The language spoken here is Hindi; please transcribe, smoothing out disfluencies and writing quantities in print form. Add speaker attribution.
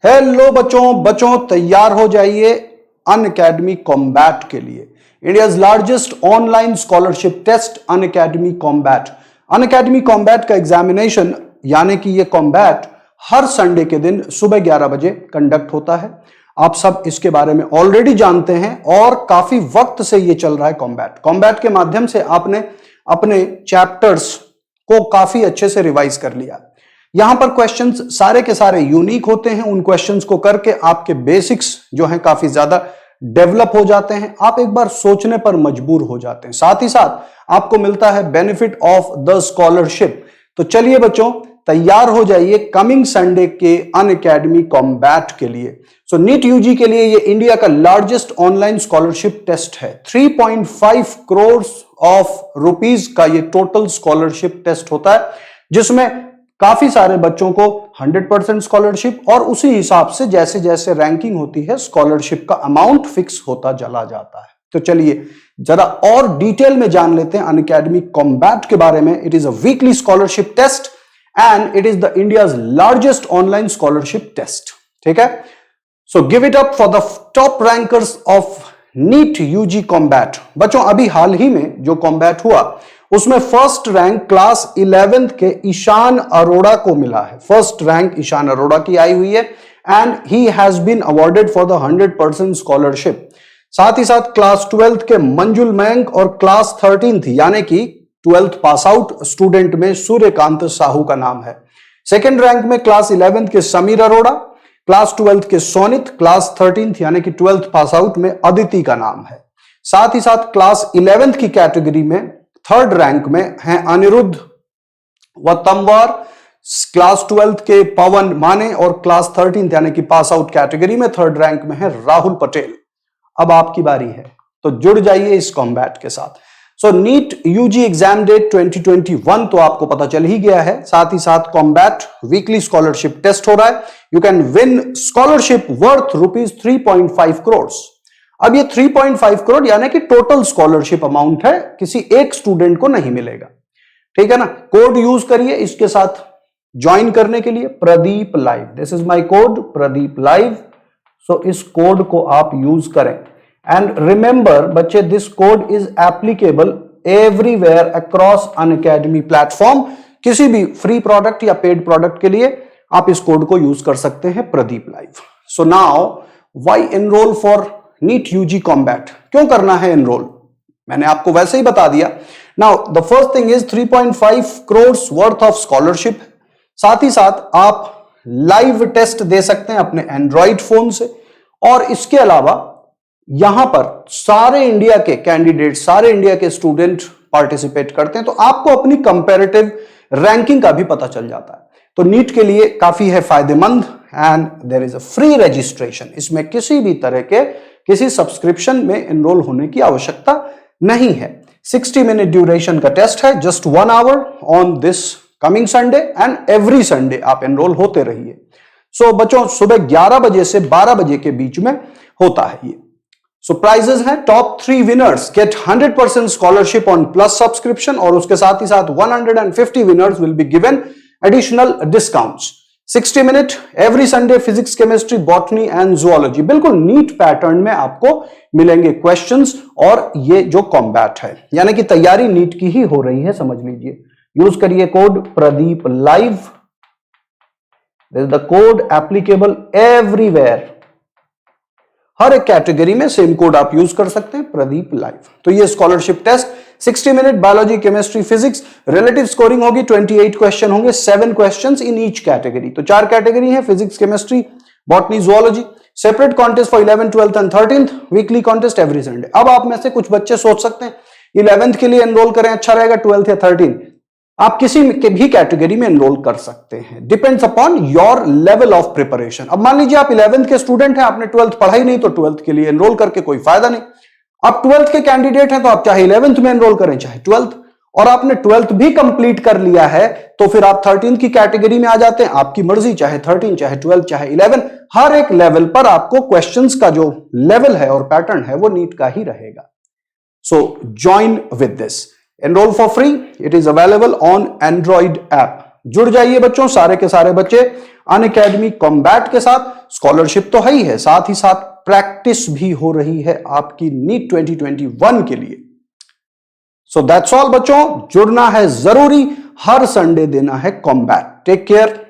Speaker 1: हेलो बच्चों तैयार हो जाइए अनअकैडमी कॉम्बैट के लिए। India's largest online scholarship test Unacademy Combat. Unacademy Combat का एग्जामिनेशन यानी कि ये कॉम्बैट हर संडे के दिन सुबह 11 बजे कंडक्ट होता है। आप सब इसके बारे में ऑलरेडी जानते हैं और काफी वक्त से ये चल रहा है कॉम्बैट। कॉम्बैट के माध्यम से आपने अपने चैप्टर्स को काफी अच्छे से रिवाइज कर लिया। यहां पर क्वेश्चंस सारे के सारे यूनिक होते हैं। उन क्वेश्चंस को करके आपके बेसिक्स जो हैं काफी ज्यादा डेवलप हो जाते हैं। आप एक बार सोचने पर मजबूर हो जाते हैं। साथ ही साथ आपको मिलता है बेनिफिट ऑफ द स्कॉलरशिप। तो चलिए बच्चों तैयार हो जाइए कमिंग संडे के अनअकैडमी कॉम्बैट के लिए। सो नीट यूजी के लिए ये इंडिया का लार्जेस्ट ऑनलाइन स्कॉलरशिप टेस्ट है। 3.5 करोड़ ऑफ रुपीज का ये टोटल स्कॉलरशिप टेस्ट होता है, जिसमें काफी सारे बच्चों को 100% स्कॉलरशिप और उसी हिसाब से जैसे जैसे रैंकिंग होती है स्कॉलरशिप का अमाउंट फिक्स होता चला जाता है। तो चलिए जरा और डिटेल में जान लेते हैं अनअकैडमी कॉम्बैट के बारे में। It is a weekly scholarship test and it is the India's largest online scholarship test. ठीक है, so give it up for the top rankers of NEET UG combat. बच्चों अभी हाल ही में जो कॉम्बैट हुआ उसमें फर्स्ट रैंक क्लास 11th के ईशान अरोड़ा को मिला है। फर्स्ट रैंक ईशान अरोड़ा की आई हुई है and he has been awarded for the 100% scholarship. साथ ही साथ क्लास 12th के मंजुल मयंक और क्लास 13th यानी कि 12th पास आउट स्टूडेंट में सूर्यकांत साहू का नाम है। सेकेंड रैंक में क्लास 11th के समीर अरोड़ा, क्लास 12th के सोनित, क्लास 13th यानी कि 12th पास आउट में अदिति का नाम है। साथ ही साथ क्लास 11th की कैटेगरी में थर्ड रैंक में हैं अनिरुद्ध व तंवर, क्लास 12th के पवन माने और क्लास 13th यानी कि पास आउट कैटेगरी में थर्ड रैंक में है राहुल पटेल। अब आपकी बारी है, तो जुड़ जाइए इस कॉम्बैट के साथ। सो नीट यूजी एग्जाम डेट 2021 तो आपको पता चल ही गया है। साथ ही साथ कॉम्बैट वीकली स्कॉलरशिप टेस्ट हो रहा है। You can win scholarship worth rupees 3.5 crore. अब ये 3.5 करोड़ यानी कि टोटल स्कॉलरशिप अमाउंट है, किसी एक स्टूडेंट को नहीं मिलेगा। ठीक है ना। कोड यूज करिए इसके साथ ज्वाइन करने के लिए, Pradeep live. This is my code Pradeep live. So इस कोड को आप यूज करें एंड रिमेंबर बच्चे, this code is applicable everywhere across Unacademy platform. किसी भी फ्री प्रोडक्ट या पेड प्रोडक्ट के लिए आप इस कोड को यूज कर सकते हैं, Pradeep live. So now why enrol for NEET UG combat? क्यों करना है एनरोल? मैंने आपको वैसे ही बता दिया। Now the first thing is 3.5 crore worth of scholarship. साथ ही साथ आप लाइव टेस्ट दे सकते हैं अपने एंड्रॉइड फोन से, और इसके अलावा यहां पर सारे इंडिया के कैंडिडेट, सारे इंडिया के स्टूडेंट पार्टिसिपेट करते हैं, तो आपको अपनी कंपैरेटिव रैंकिंग का भी पता चल जाता है। तो नीट के लिए काफी है फायदेमंद and there is a free registration. इसमें किसी भी तरह के किसी सब्सक्रिप्शन में एनरोल होने की आवश्यकता नहीं है। 60 मिनट ड्यूरेशन का टेस्ट है, just 1 hour on this coming Sunday and every Sunday आप एनरोल होते रहिए। सो बच्चों सुबह 11 बजे से 12 बजे के बीच में होता है ये। सो प्राइजेस हैं, top 3 winners get 100% scholarship on plus subscription, और उसके साथ ही साथ 150 winners will be given additional discounts. 60 minute every Sunday, physics, chemistry, botany and zoology, बिल्कुल नीट पैटर्न में आपको मिलेंगे क्वेश्चंस। और ये जो कॉम्बैट है यानी कि तैयारी नीट की ही हो रही है, समझ लीजिए। यूज करिए code Pradeep live. This is the code applicable everywhere. हर एक कैटेगरी में सेम कोड आप यूज कर सकते हैं, प्रदीप लाइव। तो ये scholarship test 60 minute, biology, chemistry, physics, relative scoring होगी, 28 क्वेश्चन होंगे, 7 क्वेश्चंस इन ईच कैटेगरी। तो 4 कैटेगरी है, physics, chemistry, botany, zoology. Separate contest for 11th, 12th and 13th, weekly contest every Sunday. अब आप में से कुछ बच्चे सोच सकते हैं 11th के लिए एनरोल करें अच्छा रहेगा, 12th या 13th? आप किसी के भी कैटेगरी में एनरोल कर सकते हैं, depends upon your level of preparation. अब मान लीजिए आप 11th के स्टूडेंट हैं, आपने 12th पढ़ा ही नहीं, तो 12th के लिए एनरोल करके कोई फायदा नहीं। आप 12th के कैंडिडेट हैं तो आप चाहे 11th में एनरोल करें चाहे 12th, और आपने 12th भी कंप्लीट कर लिया है तो फिर आप 13th की कैटेगरी में आ जाते हैं। आपकी मर्जी, चाहे 13, चाहे 12, चाहे 11, हर एक लेवल पर आपको क्वेश्चंस का जो लेवल है और पैटर्न है वो नीट का ही रहेगा। सो join with this, enroll for free. It is available on Android app. जुड़ जाइए बच्चों, सारे के सारे बच्चे अनअकैडमी कॉम्बैट के साथ। स्कॉलरशिप तो है ही है, साथ ही साथ प्रैक्टिस भी हो रही है आपकी नीट 2021 के लिए। सो दैट्स ऑल बच्चों, जुड़ना है जरूरी, हर संडे देना है कॉम्बैट। Take care.